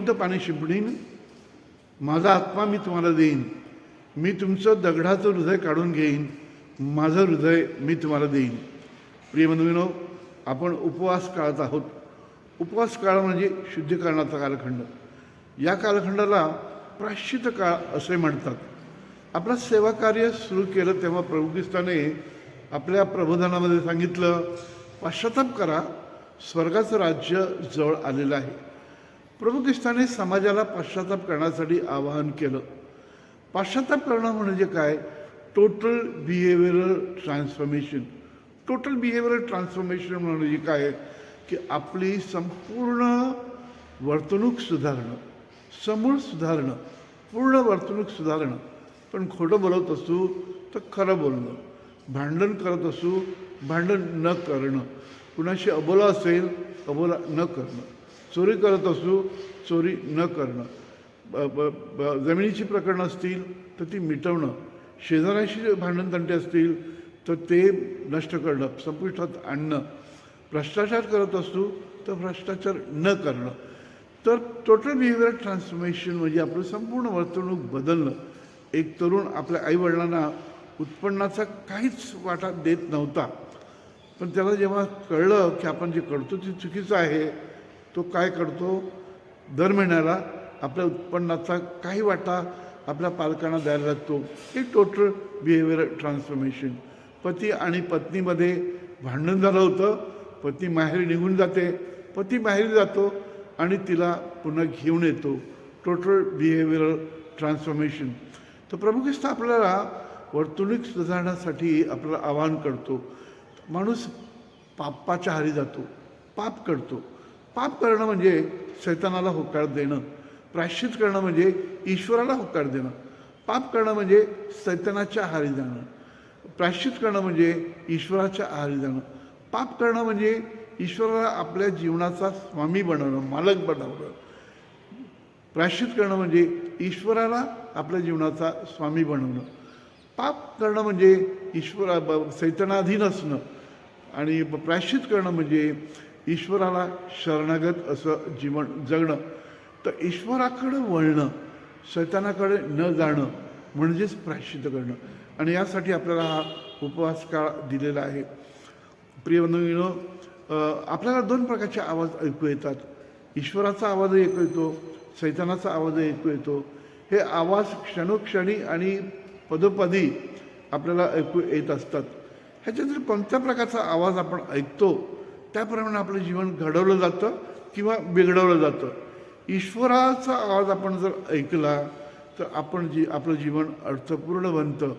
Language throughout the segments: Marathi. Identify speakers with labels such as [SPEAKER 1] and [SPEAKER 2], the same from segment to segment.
[SPEAKER 1] शुद्ध पाणी शिंपडीन, माझा आत्मा मी तुम्हाला देईन, मी तुमचं दगडाचं हृदय काढून घेईन, माझं हृदय मी तुम्हाला देईन. प्रिय बंधूंनो, आपण उपवास काळात आहोत. उपवास काळ म्हणजे शुद्धीकरणाचा कालखंड. या कालखंडाला प्रायश्चित्त काळ असे म्हणतात. आपलं सेवा कार्य सुरू केलं तेव्हा प्रभू ख्रिस्ताने आपल्या प्रबोधनामध्ये सांगितलं, पश्चाताप करा, स्वर्गाचं राज्य जवळ आलेलं आहे. प्रभू ख्रिस्ताने समाजाला पश्चाताप करण्यासाठी आवाहन केलं. पश्चाताप करणं म्हणजे काय? Total behavioural transformation. Total behavioural transformation म्हणजे काय? की आपली संपूर्ण वर्तणूक सुधारणं, समूळ सुधारणं, पूर्ण वर्तणूक सुधारणं. पण खोटं बोलत असू तर खरं बोलणं, भांडण करत असू भांडण न करणं, कुणाशी अबोला असेल अबोला न करणं, चोरी करत असू चोरी न करणं, जमिनीची प्रकरणं असतील तर ती मिटवणं, शेजाऱ्याशी भांडणतंटे असतील तर ते नष्ट करणं, संपुष्टात आणणं, भ्रष्टाचार करत असू तर भ्रष्टाचार न करणं. तर टोटल बिहेवियर ट्रान्सफॉर्मेशन म्हणजे आपलं संपूर्ण वर्तणूक बदलणं. एक तरुण आपल्या आईवडिलांना उत्पन्नाचा काहीच वाटा देत नव्हता, पण त्याला जेव्हा कळलं की आपण जे करतो ते चुकीचं आहे, तो काय करतो? दर महिन्याला आपल्या उत्पन्नाचा काही वाटा आपल्या पालकांना द्यायला लागतो. हे टोटल बिहेवियर ट्रान्सफॉर्मेशन. पती आणि पत्नीमध्ये भांडण झालं होतं, पत्नी माहेरी निघून जाते, पती माहेरी जातो आणि तिला पुन्हा घेऊन येतो. Total behavioural transformation. तर प्रभू ख्रिस्त आपल्याला वर्तणूक सुधारण्यासाठी आपल्याला आवाहन करतो. माणूस पापाच्या आहारी जातो, पाप करतो. पाप करणं म्हणजे शैतानाला होकार देणं, प्रायश्चित करणं म्हणजे ईश्वराला होकार देणं. पाप करणं म्हणजे शैतानाच्या आहारी जाणं, प्रायश्चित करणं म्हणजे ईश्वराच्या आहारी जाणं. पाप करणं म्हणजे ईश्वराला आपल्या जीवनाचा स्वामी बनवणं, मालक बनवणं. प्रायश्चित करणं म्हणजे ईश्वराला आपल्या जीवनाचा स्वामी बनवणं. पाप करणं म्हणजे शैतानाधीन असणं आणि प्रायश्चित करणं म्हणजे ईश्वराला शरणागत असं जीवन जगणं. तर ईश्वराकडे वळणं, शैतानाकडे न जाणं म्हणजेच प्रायश्चित करणं. आणि यासाठी आपल्याला हा उपवास काळ दिलेला आहे. प्रिय बंधूंनो, आपल्याला दोन प्रकारचे आवाज ऐकू येतात. ईश्वराचा आवाजही ऐकू येतो, शैतानाचा आवाजही ऐकू येतो. हे आवाज क्षणोक्षणी आणि पदोपदी आपल्याला ऐकू येत असतात. ह्याच्यातील कोणत्या प्रकारचा आवाज आपण ऐकतो त्याप्रमाणे आपलं जीवन घडवलं जातं किंवा बिघडवलं जातं. ईश्वराचा आवाज आपण जर ऐकला तर आपण आपलं जीवन अर्थपूर्ण बनतं,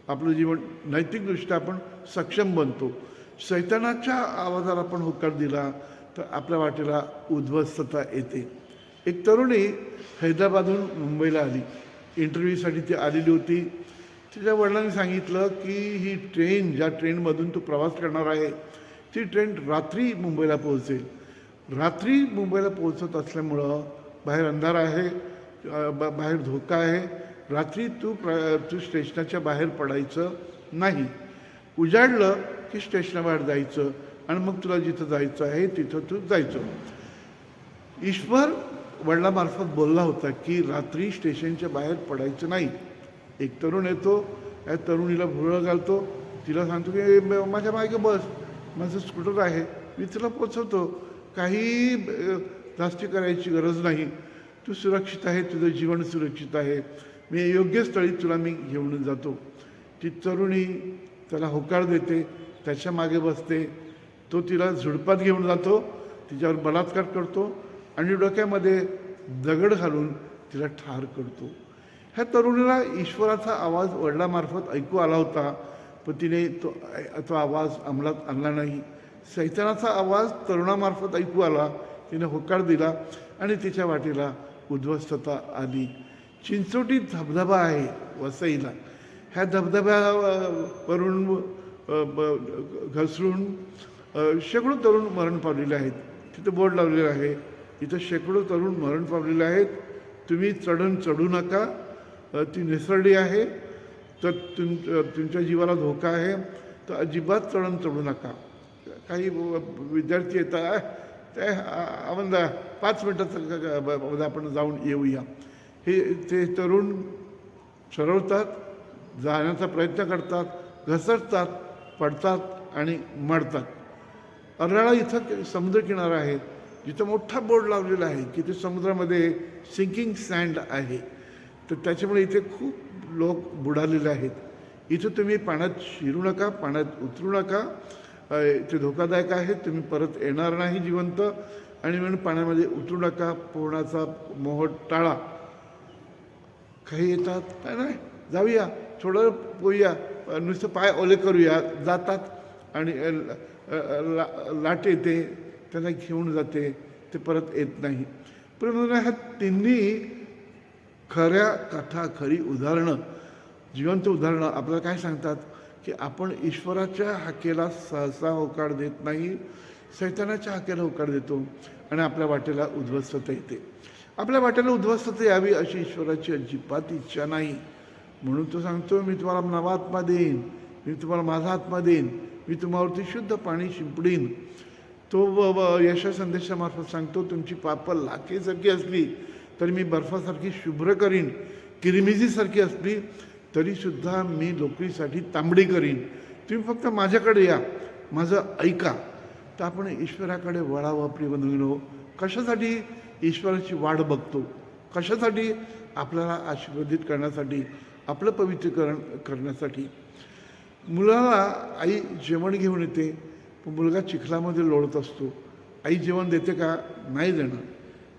[SPEAKER 1] आपलं जीवन नैतिकदृष्ट्या आपण सक्षम बनतो. शैतानाच्या आवाजाला आपण होकार दिला तर आपल्या वाटेला उद्ध्वस्तता येते. एक तरुणी हैदराबादहून मुंबईला आली. इंटरव्ह्यूसाठी ती आलेली होती. तिच्या वडिलांनी सांगितलं की ही ट्रेन, ज्या ट्रेनमधून तू प्रवास करणार आहे ती ट्रेन रात्री मुंबईला पोहोचेल. रात्री मुंबईला पोहोचत असल्यामुळं बाहेर अंधार आहे, बाहेर धोका आहे. रात्री तू स्टेशनाच्या बाहेर पडायचं नाही. उजाडलं की स्टेशनाबाहेर जायचं आणि मग तुला जिथं जायचं आहे तिथं तू जायचं. ईश्वर वडिलामार्फत बोलला होता की रात्री स्टेशनच्या बाहेर पडायचं नाही. एक तरुण येतो, या तरुणीला भुरळ घालतो, तिला सांगतो की माझ्या मागे बस, माझं स्कूटर आहे, मी तुला पोचवतो, काही जास्ती करायची गरज नाही, तू सुरक्षित आहे, तुझं जीवन सुरक्षित आहे, मी योग्य स्थळी तुला मी घेऊन जातो. ती तरुणी त्याला होकार देते, त्याच्या मागे बसते. तो तिला झुडपात घेऊन जातो, तिच्यावर बलात्कार करतो आणि डोक्यामध्ये दगड घालून तिला ठार करतो. ह्या तरुणीला ईश्वराचा आवाज वडिलामार्फत ऐकू आला होता, पण तिने तो आवाज अंमलात आणला नाही. शैतानाचा आवाज तरुणामार्फत ऐकू आला, तिने होकार दिला आणि तिच्या वाटेला उद्ध्वस्तता आली. चिंचोटी धबधबा आहे वसईला. ह्या धबधब्यावरून घसरून शेकडो तरुण मरण पावलेले आहेत. तिथं बोर्ड लावलेलं आहे, इथं शेकडो तरुण मरण पावलेले आहेत. तुम्ही चढू नका, ती निसरडी आहे, तर तुमच्या जीवाला धोका आहे, तर अजिबात चढू नका. काही विद्यार्थी येतात, ते आपण 5 मिनटात आपण जाऊन येऊया. हे ते तरुण ठरवतात, जाण्याचा प्रयत्न करतात, घसरतात, पडतात आणि मरतात. अर्नाळा इथं समुद्रकिनारा आहे, जिथं मोठा बोर्ड लावलेला आहे की ते समुद्रामध्ये सिंकिंग सँड आहे. तर त्याच्यामुळे इथे खूप लोक बुडालेले आहेत. इथं तुम्ही पाण्यात शिरू नका, पाण्यात उतरू नका. ते धोकादायक आहे, तुम्ही परत येणार नाही जिवंत. आणि म्हणून पाण्यामध्ये उतरू नका, पोहण्याचा मोह टाळा. काही येतात काय नाही, जाऊया थोडं पोहूया, नुसतं पाय ओले करूया, जातात आणि लाट येते, त्यांना घेऊन जाते, ते परत येत नाही. पण ह्या तिन्ही खऱ्या कथा, खरी उदाहरणं, जिवंत उदाहरणं आपल्याला काय सांगतात की आपण ईश्वराच्या हाकेला सहसा होकार देत नाही, सैतानाच्या हाकेला होकार देतो आणि आपल्या वाटेला उद्ध्वस्तता येते. आपल्या वाटेला उद्ध्वस्तता यावी अशी ईश्वराची अजिबात इच्छा नाही. म्हणून तो सांगतो, मी तुम्हाला नवा आत्मा देईन, मी तुम्हाला माझा आत्मा देईन, मी तुम्हावरती शुद्ध पाणी शिंपडीन. तो यशा संदेशामार्फत सांगतो, तुमची पापं लाखेसारखी असली तरी मी बर्फासारखी शुभ्र करीन, किरमिजीसारखी असली तरीसुद्धा मी लोकरीसाठी तांबडी करीन. तुम्ही फक्त माझ्याकडे या, माझं ऐका. तर आपण ईश्वराकडे वळावं. प्रिय बंधूंनो, कशासाठी ईश्वराची वाट बघतो? कशासाठी? आपल्याला आशीर्वादित करण्यासाठी, आपलं पवित्रीकरण करण्यासाठी. मुलाला आई जेवण घेऊन येते, पण मुलगा चिखलामध्ये लोळत असतो. आई जेवण देते का? नाही देणार.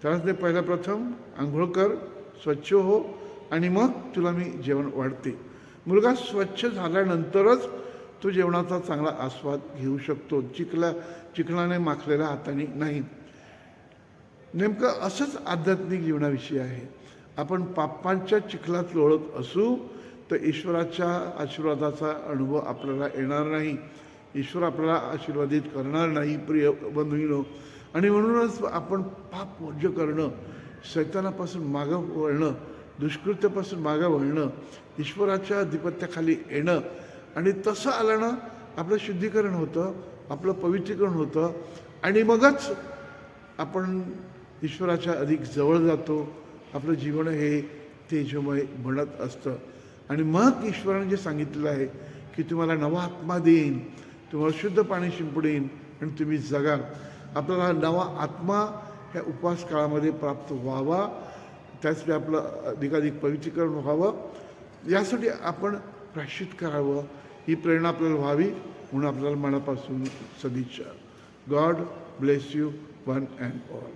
[SPEAKER 1] त्यालाच ते पहिला प्रथम आंघोळ कर, स्वच्छ हो, आणि मग तुला मी जेवण वाढते. मुलगा स्वच्छ झाल्यानंतरच तो जेवणाचा चांगला आस्वाद घेऊ शकतो, चिखलाने माखलेल्या हाताने नाही. नेमकं असंच आध्यात्मिक जीवनाविषयी आहे. आपण पापांच्या चिखलात लोळत असू तर ईश्वराच्या आशीर्वादाचा अनुभव आपल्याला येणार नाही, ईश्वर आपल्याला आशीर्वादित करणार नाही. प्रिय बंधूंनो, आणि म्हणूनच आपण पाप वर्ज्य करणं, शैतानापासून मागं वळणं, दुष्कृत्यापासून मागं वळणं, ईश्वराच्या अधिपत्याखाली येणं, आणि तसं आल्यानं आपलं शुद्धीकरण होतं, आपलं पवित्रीकरण होतं, आणि मगच आपण ईश्वराच्या अधिक जवळ जातो. आपलं जीवन हे तेजमय बनत असतं. आणि मग ईश्वराने जे सांगितलेलं आहे की तुम्हाला नवा आत्मा देईन, तुम्हाला शुद्ध पाणी शिंपडेन आणि तुम्ही जगाल, आपल्याला नवा आत्मा ह्या उपवास काळामध्ये प्राप्त व्हावा, त्यासाठी आपलं अधिकाधिक पवित्रीकरण व्हावं, यासाठी आपण प्रायश्चित करावं, ही प्रेरणा आपल्याला व्हावी. म्हणून आपल्याला मनापासून सदिच्छा. God bless you one and all.